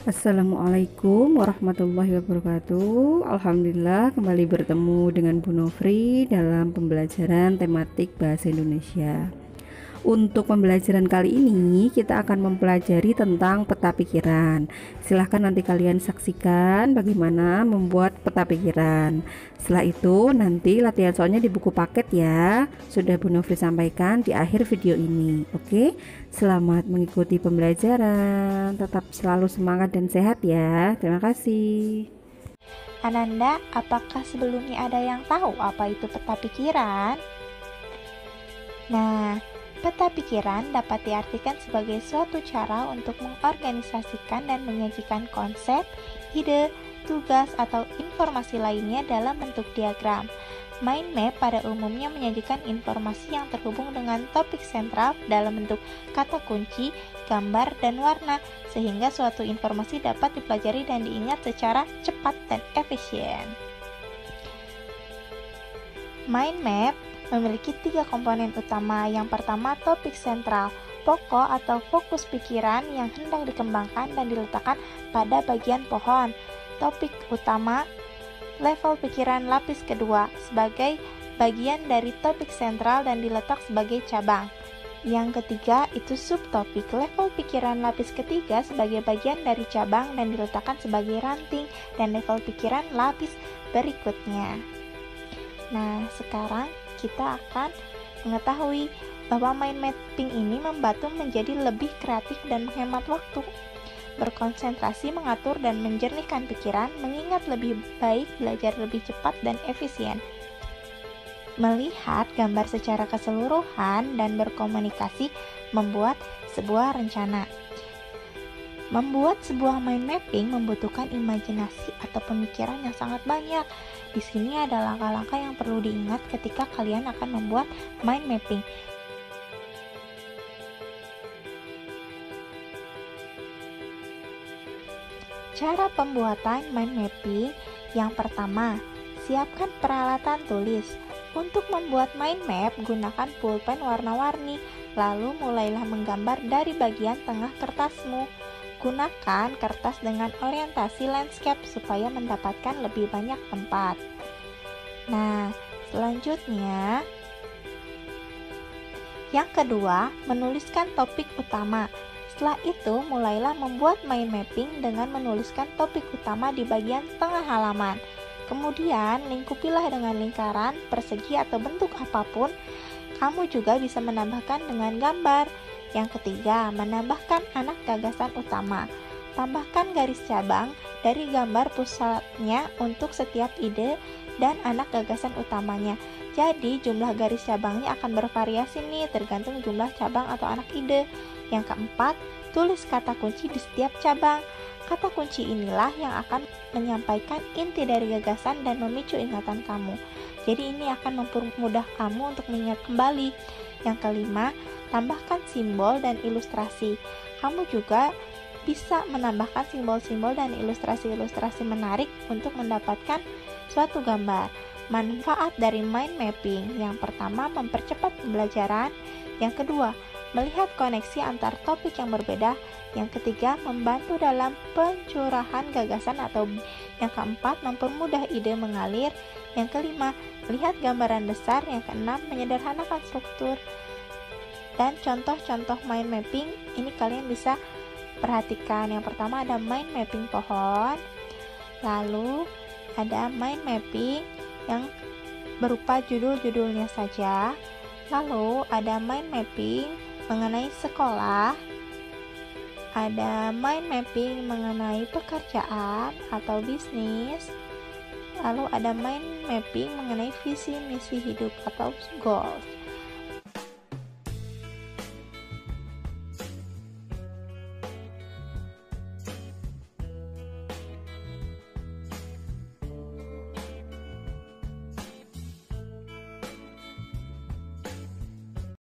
Assalamualaikum warahmatullahi wabarakatuh. Alhamdulillah kembali bertemu dengan Bu Nofri dalam pembelajaran tematik bahasa Indonesia. Untuk pembelajaran kali ini kita akan mempelajari tentang peta pikiran. Silahkan nanti kalian saksikan bagaimana membuat peta pikiran. Setelah itu nanti latihan soalnya di buku paket ya. Sudah Bu Nofri sampaikan di akhir video ini. Oke, selamat mengikuti pembelajaran. Tetap selalu semangat dan sehat ya. Terima kasih. Ananda, apakah sebelumnya ada yang tahu apa itu peta pikiran? Nah, peta pikiran dapat diartikan sebagai suatu cara untuk mengorganisasikan dan menyajikan konsep, ide, tugas, atau informasi lainnya dalam bentuk diagram. Mind map pada umumnya menyajikan informasi yang terhubung dengan topik sentral dalam bentuk kata kunci, gambar, dan warna, sehingga suatu informasi dapat dipelajari dan diingat secara cepat dan efisien. Mind map memiliki 3 komponen utama. Yang pertama, topik sentral, pokok atau fokus pikiran yang hendak dikembangkan dan diletakkan pada bagian pohon. Topik utama, level pikiran lapis kedua, sebagai bagian dari topik sentral dan diletak sebagai cabang. Yang ketiga, itu subtopik, level pikiran lapis ketiga sebagai bagian dari cabang dan diletakkan sebagai ranting, dan level pikiran lapis berikutnya. Nah, sekarang kita akan mengetahui bahwa mind mapping ini membantu menjadi lebih kreatif dan menghemat waktu, berkonsentrasi, mengatur dan menjernihkan pikiran, mengingat lebih baik, belajar lebih cepat dan efisien, melihat gambar secara keseluruhan, dan berkomunikasi membuat sebuah rencana. Membuat sebuah mind mapping membutuhkan imajinasi atau pemikiran yang sangat banyak. Di sini ada langkah-langkah yang perlu diingat ketika kalian akan membuat mind mapping. Cara pembuatan mind mapping: yang pertama, siapkan peralatan tulis. Untuk membuat mind map, gunakan pulpen warna-warni, lalu mulailah menggambar dari bagian tengah kertasmu. Gunakan kertas dengan orientasi landscape supaya mendapatkan lebih banyak tempat. Nah, selanjutnya, yang kedua, menuliskan topik utama. Setelah itu, mulailah membuat mind mapping dengan menuliskan topik utama di bagian tengah halaman. Kemudian, lingkupilah dengan lingkaran, persegi, atau bentuk apapun. Kamu juga bisa menambahkan dengan gambar. Yang ketiga, menambahkan anak gagasan utama. Tambahkan garis cabang dari gambar pusatnya untuk setiap ide dan anak gagasan utamanya. Jadi, jumlah garis cabangnya akan bervariasi nih, tergantung jumlah cabang atau anak ide. Yang keempat, tulis kata kunci di setiap cabang. Kata kunci inilah yang akan menyampaikan inti dari gagasan dan memicu ingatan kamu. Jadi ini akan mempermudah kamu untuk mengingat kembali. Yang kelima, tambahkan simbol dan ilustrasi. Kamu juga bisa menambahkan simbol-simbol dan ilustrasi-ilustrasi menarik untuk mendapatkan suatu gambar. Manfaat dari mind mapping: yang pertama, mempercepat pembelajaran. Yang kedua, melihat koneksi antar topik yang berbeda. Yang ketiga, membantu dalam pencurahan gagasan atau yang keempat, mempermudah ide mengalir. Yang kelima, melihat gambaran besar. Yang keenam, menyederhanakan struktur. Dan contoh-contoh mind mapping ini kalian bisa perhatikan. Yang pertama ada mind mapping pohon, lalu ada mind mapping yang berupa judul-judulnya saja, lalu ada mind mapping mengenai sekolah, ada mind mapping mengenai pekerjaan atau bisnis, lalu ada mind mapping mengenai visi misi hidup atau goals.